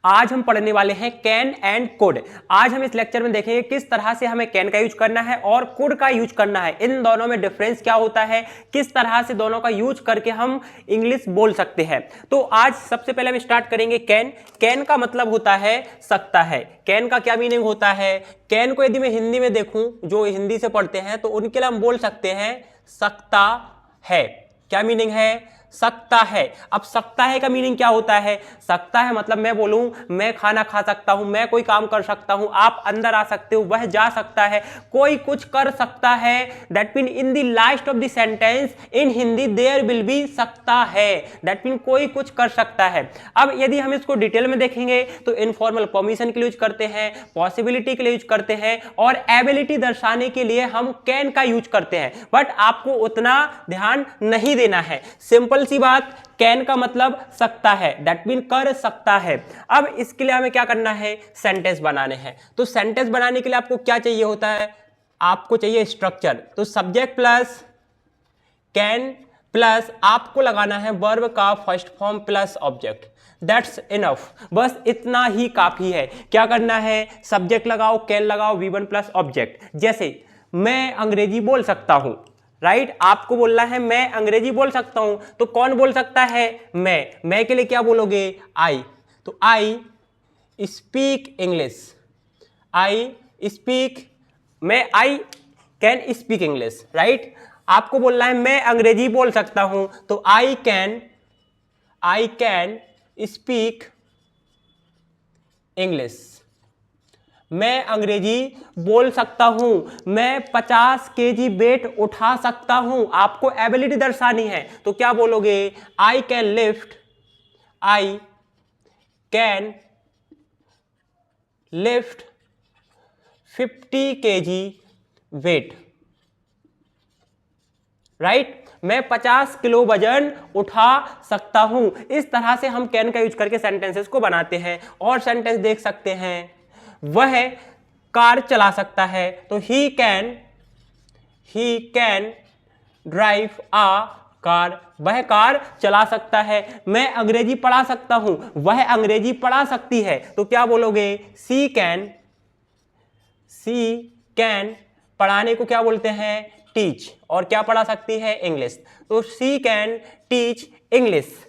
आज हम पढ़ने वाले हैं कैन एंड कुड। आज हम इस लेक्चर में देखेंगे किस तरह से हमें कैन का यूज करना है और कुड का यूज करना है, इन दोनों में डिफरेंस क्या होता है, किस तरह से दोनों का यूज करके हम इंग्लिश बोल सकते हैं। तो आज सबसे पहले हम स्टार्ट करेंगे कैन। कैन का मतलब होता है सकता है। कैन का क्या मीनिंग होता है? कैन को यदि मैं हिंदी में देखूं, जो हिंदी से पढ़ते हैं, तो उनके लिए हम बोल सकते हैं सकता है। क्या मीनिंग है? सकता है। अब सकता है का मीनिंग क्या होता है? सकता है मतलब मैं बोलूं मैं खाना खा सकता हूं, मैं कोई काम कर सकता हूं, आप अंदर आ सकते हो, वह जा सकता है, कोई कुछ कर सकता है। That mean in the last of the sentence in Hindi there will be सकता है। दैट मीन कोई कुछ कर सकता है। अब यदि हम इसको डिटेल में देखेंगे तो इनफॉर्मल परमिशन के लिए यूज करते हैं, पॉसिबिलिटी के लिए यूज करते हैं और एबिलिटी दर्शाने के लिए हम कैन का यूज करते हैं। बट आपको उतना ध्यान नहीं देना है। सिंपल सी बात, कैन का मतलब सकता है, दैट मीन कर सकता है। अब इसके लिए हमें क्या करना है? सेंटेंस बनाने हैं। तो सेंटेंस बनाने के लिए आपको क्या चाहिए होता है? आपको चाहिए स्ट्रक्चर। तो सब्जेक्ट प्लस कैन प्लस आपको लगाना है वर्ब का first form plus object. That's enough, बस इतना ही काफी है। क्या करना है? सब्जेक्ट लगाओ, कैन लगाओ, V1 प्लस ऑब्जेक्ट। जैसे मैं अंग्रेजी बोल सकता हूं, राइट? आपको बोलना है मैं अंग्रेजी बोल सकता हूं, तो कौन बोल सकता है? मैं के लिए क्या बोलोगे? आई। तो I speak English, I speak, I can speak English, right? आपको बोलना है मैं अंग्रेजी बोल सकता हूं, तो आई कैन स्पीक इंग्लिश। मैं अंग्रेजी बोल सकता हूं, मैं 50 केजी वेट उठा सकता हूं। आपको एबिलिटी दर्शानी है, तो क्या बोलोगे? I can lift 50 KG weight, right? मैं 50 किलो वजन उठा सकता हूं। इस तरह से हम कैन का यूज करके सेंटेंसेस को बनाते हैं। और सेंटेंस देख सकते हैं, वह कार चला सकता है, तो he can drive a car, वह कार चला सकता है। मैं अंग्रेजी पढ़ा सकता हूं, वह अंग्रेजी पढ़ा सकती है, तो क्या बोलोगे? सी कैन पढ़ाने को क्या बोलते हैं? टीच। और क्या पढ़ा सकती है? इंग्लिश। तो सी कैन टीच इंग्लिश।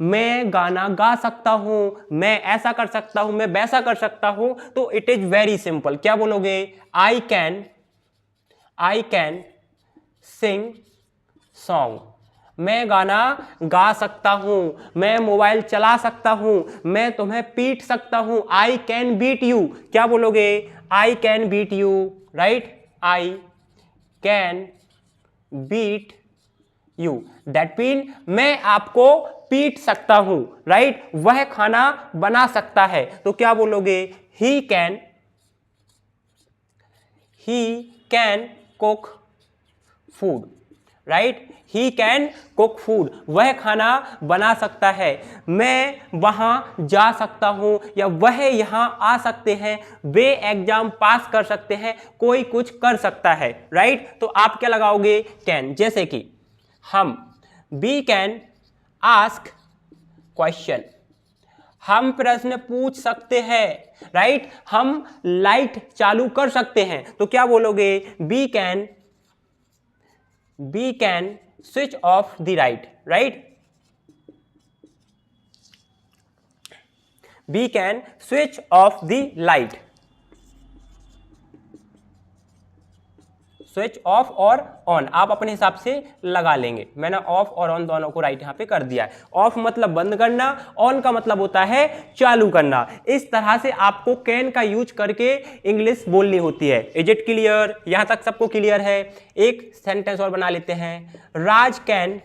मैं गाना गा सकता हूं, मैं ऐसा कर सकता हूं, मैं वैसा कर सकता हूं, तो इट इज वेरी सिंपल। क्या बोलोगे? I can sing song. मैं गाना गा सकता हूं, मैं मोबाइल चला सकता हूं, मैं तुम्हें पीट सकता हूं। I can beat you. क्या बोलोगे? I can beat you, right? I can beat you. That mean मैं आपको पीट सकता हूं, राइट? वह खाना बना सकता है, तो क्या बोलोगे? He can cook food, right? He can cook food, वह खाना बना सकता है। मैं वहां जा सकता हूं या वह यहां आ सकते हैं, वे एग्जाम पास कर सकते हैं, कोई कुछ कर सकता है, राइट? तो आप क्या लगाओगे? कैन। जैसे कि वी कैन आस्क क्वेश्चन, हम प्रश्न पूछ सकते हैं, राइट? हम लाइट चालू कर सकते हैं, तो क्या बोलोगे? We can switch off the right? We can switch off the light. Switch off और ऑन आप अपने हिसाब से लगा लेंगे। मैंने ऑफ और ऑन दोनों को राइट यहां पे कर दिया है। ऑफ मतलब बंद करना, ऑन का मतलब होता है चालू करना। इस तरह से आपको कैन का यूज करके इंग्लिश बोलनी होती है। Is it clear? यहां तक सबको क्लियर है? एक सेंटेंस और बना लेते हैं। राज कैन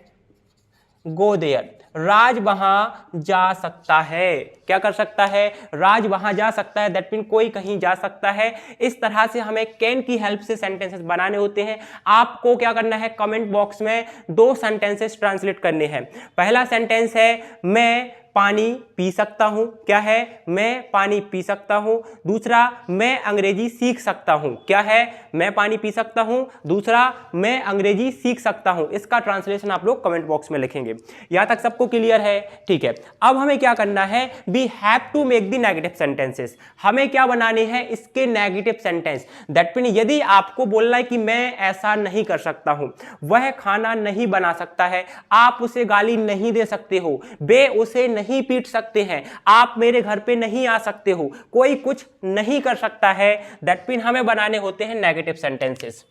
गो देयर, राज वहां जा सकता है। क्या कर सकता है? राज वहां जा सकता है। दैट मीन कोई कहीं जा सकता है। इस तरह से हमें कैन की हेल्प से सेंटेंसेस बनाने होते हैं। आपको क्या करना है? कमेंट बॉक्स में 2 सेंटेंसेस ट्रांसलेट करने हैं। पहला सेंटेंस है मैं पानी पी सकता हूं। क्या है? मैं पानी पी सकता हूं। दूसरा, मैं अंग्रेजी सीख सकता हूं। क्या है? मैं पानी पी सकता हूं। दूसरा, मैं अंग्रेजी सीख सकता हूं। इसका ट्रांसलेशन आप लोग कमेंट बॉक्स में लिखेंगे। यहां तक सबको क्लियर है? ठीक है, अब हमें क्या करना है, we have to make the negative sentences. हमें क्या बनाने हैं? इसके नेगेटिव सेंटेंस। दैट मीन यदि आपको बोलना है कि मैं ऐसा नहीं कर सकता हूं, वह खाना नहीं बना सकता है, आप उसे गाली नहीं दे सकते हो, वे उसे नहीं पीट सकते हैं, आप मेरे घर पे नहीं आ सकते हो, कोई कुछ नहीं कर सकता है, दैट मीन हमें बनाने होते हैं नेगेटिव सेंटेंसेस।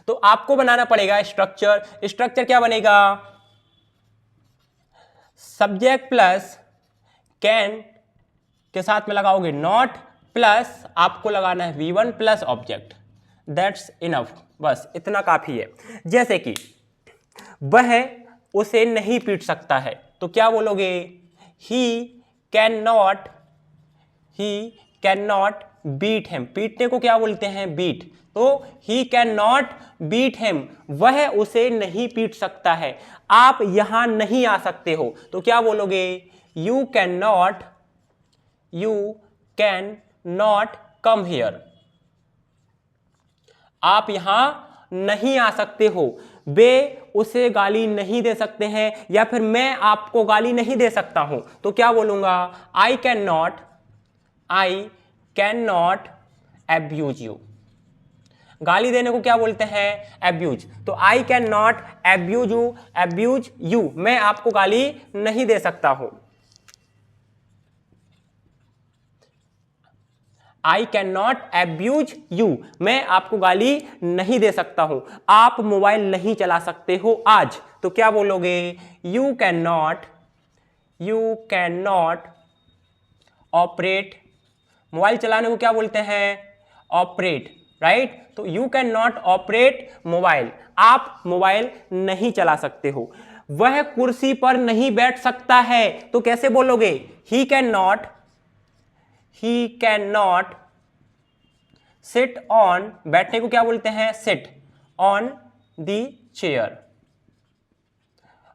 तो आपको बनाना पड़ेगा स्ट्रक्चर। स्ट्रक्चर क्या बनेगा? सब्जेक्ट प्लस कैन के साथ में लगाओगे नॉट, प्लस आपको लगाना है V1 plus object. That's enough, बस इतना काफी है। जैसे कि वह उसे नहीं पीट सकता है, तो क्या बोलोगे? He can not beat him. पीटने को क्या बोलते हैं? बीट। तो he can not beat him, वह उसे नहीं पीट सकता है। आप यहां नहीं आ सकते हो, तो क्या बोलोगे? You can not come here. आप यहां नहीं आ सकते हो, वे उसे गाली नहीं दे सकते हैं, या फिर मैं आपको गाली नहीं दे सकता हूं, तो क्या बोलूंगा? आई कैन नॉट एब्यूज यू। गाली देने को क्या बोलते हैं? एब्यूज। तो आई कैन नॉट एब्यूज यू, मैं आपको गाली नहीं दे सकता हूं। I can not abuse you, मैं आपको गाली नहीं दे सकता हूं। आप मोबाइल नहीं चला सकते हो आज, तो क्या बोलोगे? You can not operate. Mobile चलाने को क्या बोलते हैं? Operate, right? तो you can not operate mobile, आप मोबाइल नहीं चला सकते हो। वह कुर्सी पर नहीं बैठ सकता है, तो कैसे बोलोगे? He can not sit on, बैठने को क्या बोलते हैं? सिट ऑन दी चेयर,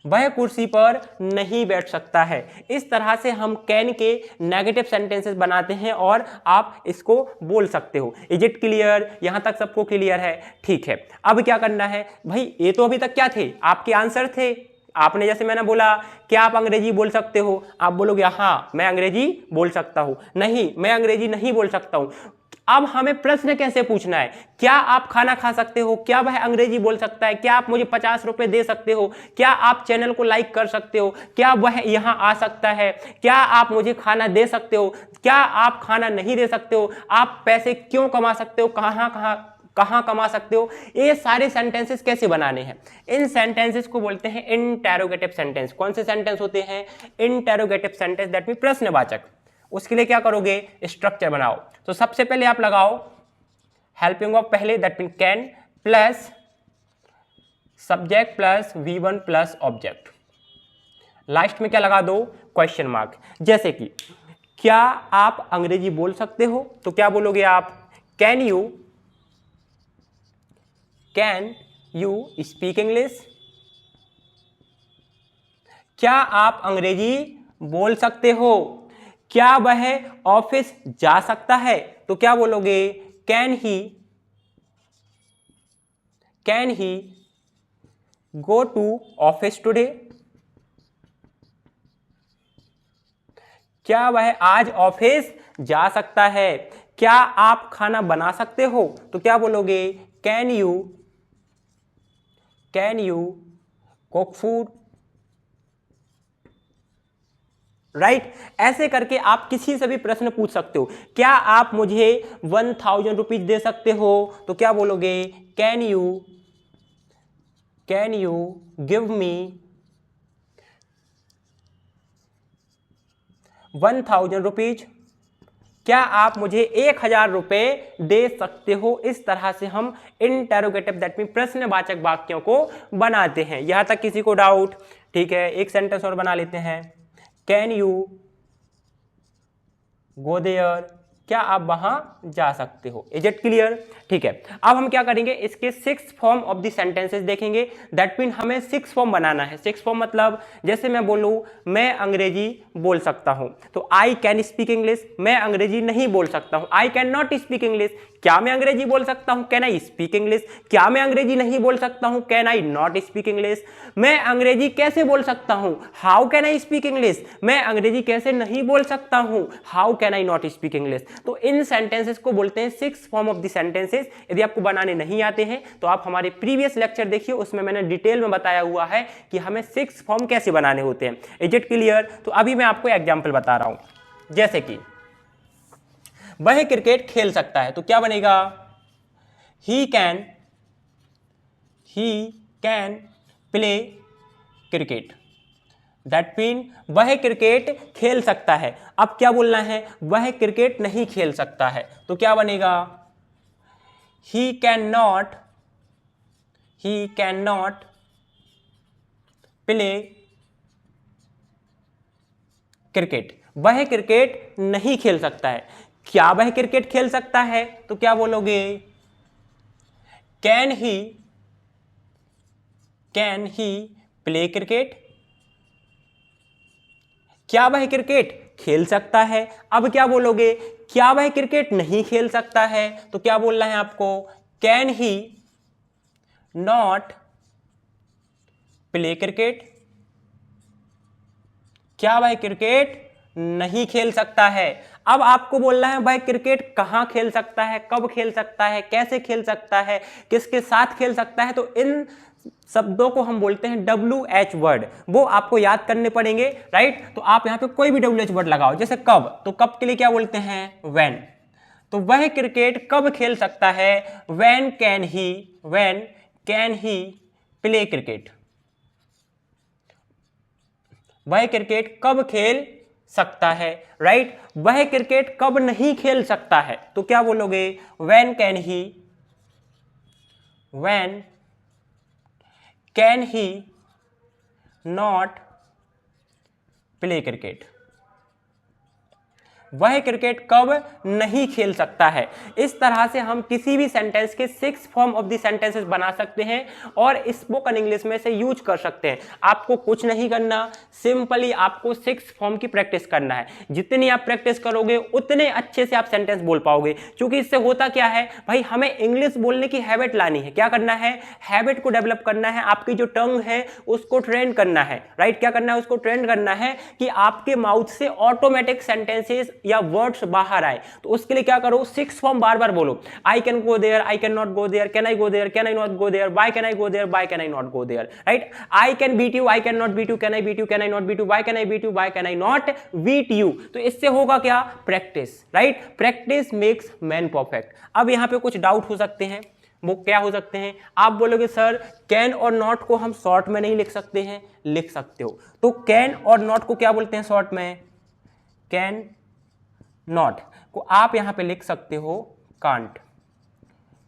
वह कुर्सी पर नहीं बैठ सकता है। इस तरह से हम कैन के नेगेटिव सेंटेंसेस बनाते हैं और आप इसको बोल सकते हो। Is it clear? यहां तक सबको क्लियर है? ठीक है, अब क्या करना है भाई? ये तो अभी तक क्या थे? आपके आंसर थे। आपने, जैसे मैंने बोला, क्या आप अंग्रेजी बोल सकते हो? आप बोलोगे हाँ मैं अंग्रेजी बोल सकता हूं। नहीं, मैं अंग्रेजी नहीं बोल सकता हूं। अब हमें प्रश्न कैसे पूछना है? क्या आप खाना खा सकते हो? क्या वह अंग्रेजी बोल सकता है? क्या आप मुझे 50 रुपए दे सकते हो? क्या आप चैनल को लाइक कर सकते हो? क्या वह यहां आ सकता है? क्या आप मुझे खाना दे सकते हो? क्या आप खाना नहीं दे सकते हो? आप पैसे क्यों कमा सकते हो? कहां कमा सकते हो? ये सारे सेंटेंसेस कैसे बनाने हैं? इन सेंटेंसेस को बोलते हैं इंटेरोगेटिव सेंटेंस। कौन से सेंटेंस होते हैं? इंटेरोगेटिव सेंटेंस, दैट मीन प्रश्नवाचक। उसके लिए क्या करोगे? स्ट्रक्चर बनाओ। तो सबसे पहले आप लगाओ हेल्पिंग ऑफ पहले, that mean can plus subject plus V1 plus object. Last में क्या लगा दो? Question mark. जैसे कि क्या आप अंग्रेजी बोल सकते हो? तो क्या बोलोगे आप? Can you speak English? क्या आप अंग्रेजी बोल सकते हो? क्या वह ऑफिस जा सकता है? तो क्या बोलोगे? Can he go to office today? क्या वह आज ऑफिस जा सकता है? क्या आप खाना बना सकते हो? तो क्या बोलोगे? Can you cook food? Right? ऐसे करके आप किसी से भी प्रश्न पूछ सकते हो। क्या आप मुझे 1000 रुपीज दे सकते हो? तो क्या बोलोगे? Can you give me 1000 rupees? क्या आप मुझे 1000 रुपए दे सकते हो? इस तरह से हम इंटेरोगेटिव, दैट मीन प्रश्नवाचक वाक्यों को बनाते हैं। यहां तक किसी को डाउट? ठीक है, एक सेंटेंस और बना लेते हैं। Can you go there? क्या आप वहां जा सकते हो। Is it clear? ठीक है, अब हम क्या करेंगे, इसके 6 फॉर्म ऑफ द सेंटेंसेस देखेंगे। दैट मीन हमें 6 फॉर्म बनाना है। 6 फॉर्म मतलब जैसे मैं बोलूं मैं अंग्रेजी बोल सकता हूं तो आई कैन स्पीक इंग्लिश, मैं अंग्रेजी नहीं बोल सकता हूं I can not speak English. क्या मैं अंग्रेजी बोल सकता हूं? Can I speak English. क्या मैं अंग्रेजी नहीं बोल सकता हूं? Can I not speak English. मैं अंग्रेजी कैसे बोल सकता हूं? How can I speak English. मैं अंग्रेजी कैसे नहीं बोल सकता हूं? How can I not speak English. तो इन सेंटेंसेस को बोलते हैं 6 फॉर्म ऑफ द सेंटेंसेस। यदि आपको बनाने नहीं आते हैं तो आप हमारे प्रीवियस लेक्चर देखिए, उसमें मैंने डिटेल में बताया हुआ है कि हमें 6 फॉर्म कैसे बनाने होते हैं। Is it clear? तो अभी मैं आपको एग्जाम्पल बता रहा हूं। जैसे कि वह क्रिकेट खेल सकता है तो क्या बनेगा, he can play cricket. That mean वह क्रिकेट खेल सकता है। अब क्या बोलना है, वह क्रिकेट नहीं खेल सकता है तो क्या बनेगा, ही कैन नॉट प्ले क्रिकेट। वह क्रिकेट नहीं खेल सकता है। क्या वह क्रिकेट खेल सकता है तो क्या बोलोगे, कैन ही प्ले क्रिकेट। क्या वह क्रिकेट खेल सकता है। अब क्या बोलोगे, क्या वह क्रिकेट नहीं खेल सकता है तो क्या बोलना है आपको, can he not play cricket. क्या वह क्रिकेट नहीं खेल सकता है। अब आपको बोलना है वह क्रिकेट कहां खेल सकता है, कब खेल सकता है, कैसे खेल सकता है, किसके साथ खेल सकता है। तो इन शब्दों को हम बोलते हैं WH वर्ड, वो आपको याद करने पड़ेंगे, राइट। तो आप यहां पे कोई भी WH वर्ड लगाओ, जैसे कब, तो कब के लिए क्या बोलते हैं, व्हेन। तो वह क्रिकेट कब खेल सकता है, when can he play cricket. वह क्रिकेट कब खेल सकता है, राइट। वह क्रिकेट कब नहीं खेल सकता है तो क्या बोलोगे, when can he not play cricket. वह क्रिकेट कब नहीं खेल सकता है। इस तरह से हम किसी भी सेंटेंस के 6 फॉर्म ऑफ द सेंटेंसेस बना सकते हैं और स्पोकन इंग्लिश में से यूज कर सकते हैं। आपको कुछ नहीं करना, सिंपली आपको 6 फॉर्म की प्रैक्टिस करना है। जितनी आप प्रैक्टिस करोगे उतने अच्छे से आप सेंटेंस बोल पाओगे। क्योंकि इससे होता क्या है भाई, हमें इंग्लिश बोलने की हैबिट लानी है। क्या करना है, हैबिट को डेवलप करना है। आपकी जो टंग है उसको ट्रेन करना है, राइट। क्या करना है, उसको ट्रेन करना है कि आपके माउथ से ऑटोमेटिक सेंटेंसेस या वर्ड्स बाहर आए। तो उसके लिए क्या करो, 6 फॉर्म बार बार बोलो। I can go there, I can not go there, can I go there, can I not go there, by can I go there, by can I not go there, right. I can beat you, I can not beat you, can I beat you, can I not beat you, by can I beat you, by can I not beat you. तो इससे होगा क्या, practice, right. Practice makes man perfect. अब यहां पे कुछ doubt हो सकते हैं, वो क्या हो सकते हैं। आप बोलोगे सर कैन और नॉट को हम शॉर्ट में नहीं लिख सकते हैं। लिख सकते हो। तो कैन और नॉट को क्या बोलते हैं शॉर्ट में, कैन नॉट को आप यहां पे लिख सकते हो कांट।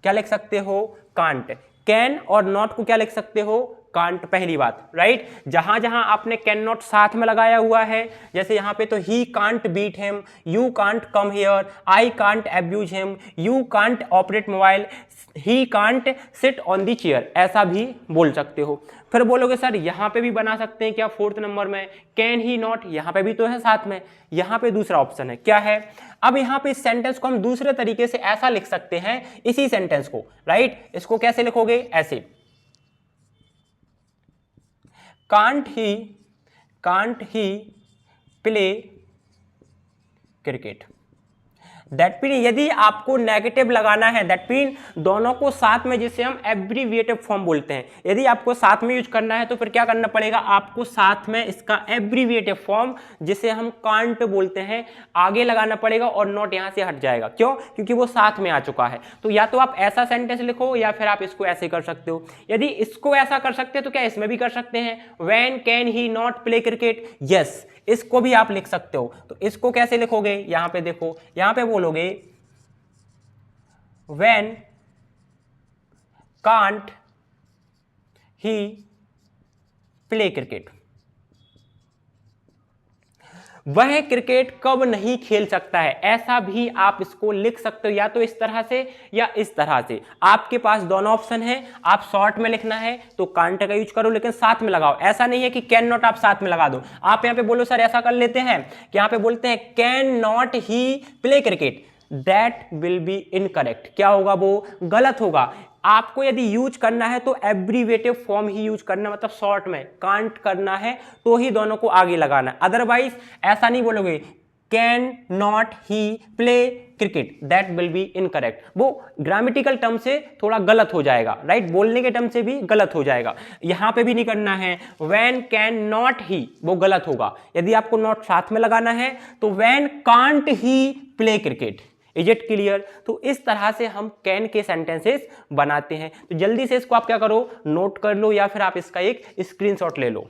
क्या लिख सकते हो, कांट। कैन और नॉट को क्या लिख सकते हो, कांट। पहली बात, राइट। जहां जहां आपने कैन नॉट साथ में लगाया हुआ है, जैसे यहां पे तो he can't beat him, you can't come here, I can't abuse him, you can't operate mobile, he can't sit on the chair, ऐसा भी बोल सकते हो। फिर बोलोगे सर यहां पे भी बना सकते हैं क्या, 4th नंबर में कैन ही नॉट, यहां पे भी तो है साथ में। यहां पे दूसरा ऑप्शन है, क्या है। अब यहां पे इस सेंटेंस को हम दूसरे तरीके से ऐसा लिख सकते हैं, इसी सेंटेंस को, राइट। इसको कैसे लिखोगे, ऐसे, can't he play cricket. That mean यदि आपको नेगेटिव लगाना है, दैट मीन दोनों को साथ में, जिसे हम एब्रीविएटिव फॉर्म बोलते हैं, यदि आपको साथ में यूज करना है तो फिर क्या करना पड़ेगा, आपको साथ में इसका एब्रीविएटिव फॉर्म, जिसे हम कांट बोलते हैं, आगे लगाना पड़ेगा और नॉट यहां से हट जाएगा। क्यों, क्योंकि वो साथ में आ चुका है। तो या तो आप ऐसा सेंटेंस लिखो या फिर आप इसको ऐसे कर सकते हो। यदि इसको ऐसा कर सकते हैं तो क्या इसमें भी कर सकते हैं, when can he not play cricket. Yes, इसको भी आप लिख सकते हो। तो इसको कैसे लिखोगे, यहां पे देखो, यहां पे बोलोगे when can't he play cricket. वह क्रिकेट कब नहीं खेल सकता है। ऐसा भी आप इसको लिख सकते हो, या तो इस तरह से या इस तरह से। आपके पास दोनों ऑप्शन है। आप शॉर्ट में लिखना है तो कांट का यूज करो, लेकिन साथ में लगाओ। ऐसा नहीं है कि कैन नॉट आप साथ में लगा दो। आप यहां पे बोलो सर ऐसा कर लेते हैं कि यहां पे बोलते हैं can not he play cricket, that will be incorrect. क्या होगा, वो गलत होगा। आपको यदि यूज करना है तो एब्रीवेटिव फॉर्म ही यूज करना, मतलब शॉर्ट में कांट करना है तो ही दोनों को आगे लगाना है। अदरवाइज ऐसा नहीं बोलोगे can not he play cricket, that will be incorrect. वो ग्रामेटिकल टर्म से थोड़ा गलत हो जाएगा, राइट, बोलने के टर्म से भी गलत हो जाएगा। यहां पे भी नहीं करना है व्हेन कैन नॉट ही, वो गलत होगा। यदि आपको नॉट साथ में लगाना है तो when can't he play cricket. Is it clear? तो इस तरह से हम कैन के सेंटेंसेस बनाते हैं। तो जल्दी से इसको आप क्या करो, नोट कर लो, या फिर आप इसका एक स्क्रीनशॉट ले लो।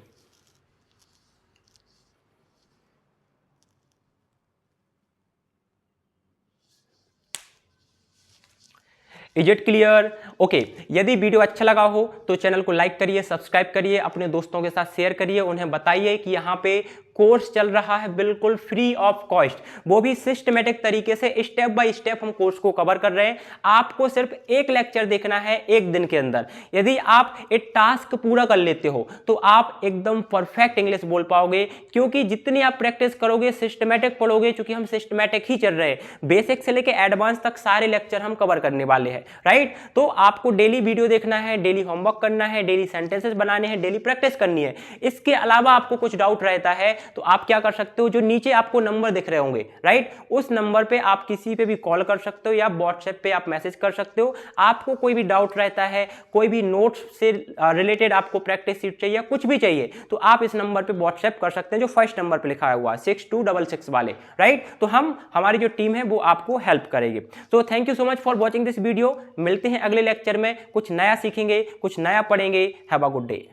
Is it clear? ओके, यदि वीडियो अच्छा लगा हो तो चैनल को लाइक करिए, सब्सक्राइब करिए, अपने दोस्तों के साथ शेयर करिए, उन्हें बताइए कि यहाँ पे कोर्स चल रहा है बिल्कुल फ्री ऑफ कॉस्ट, वो भी सिस्टमेटिक तरीके से स्टेप बाय स्टेप हम कोर्स को कवर कर रहे हैं। आपको सिर्फ एक लेक्चर देखना है एक दिन के अंदर। यदि आप एक टास्क पूरा कर लेते हो तो आप एकदम परफेक्ट इंग्लिश बोल पाओगे, क्योंकि जितनी आप प्रैक्टिस करोगे, सिस्टमेटिक पढ़ोगे, क्योंकि हम सिस्टमेटिक ही चल रहे हैं, बेसिक से लेके एडवांस तक सारे लेक्चर हम कवर करने वाले हैं, राइट। तो आपको डेली वीडियो देखना है, डेली होमवर्क करना है, डेली सेंटेंसेस बनाने हैं, डेली प्रैक्टिस करनी है। इसके अलावा आपको कुछ डाउट रहता है तो आप क्या कर सकते हो, जो नीचे आपको नंबर दिख रहे होंगे, राइट, उस नंबर पे आप किसी पे भी कॉल कर सकते हो या व्हाट्सएप पे आप मैसेज कर सकते हो। आपको कोई भी डाउट रहता है, कोई भी नोट्स से रिलेटेड आपको प्रैक्टिस शीट चाहिए, कुछ भी चाहिए, तो आप इस नंबर पे व्हाट्सएप कर सकते हैं जो फर्स्ट नंबर पे लिखा हुआ है 6266 वाले, राइट। तो हमारी जो टीम है वो आपको हेल्प करेगी। तो thank you so much for watching this video. मिलते हैं अगले लेक्चर में, कुछ नया सीखेंगे, कुछ नया पढ़ेंगे। Have a good day.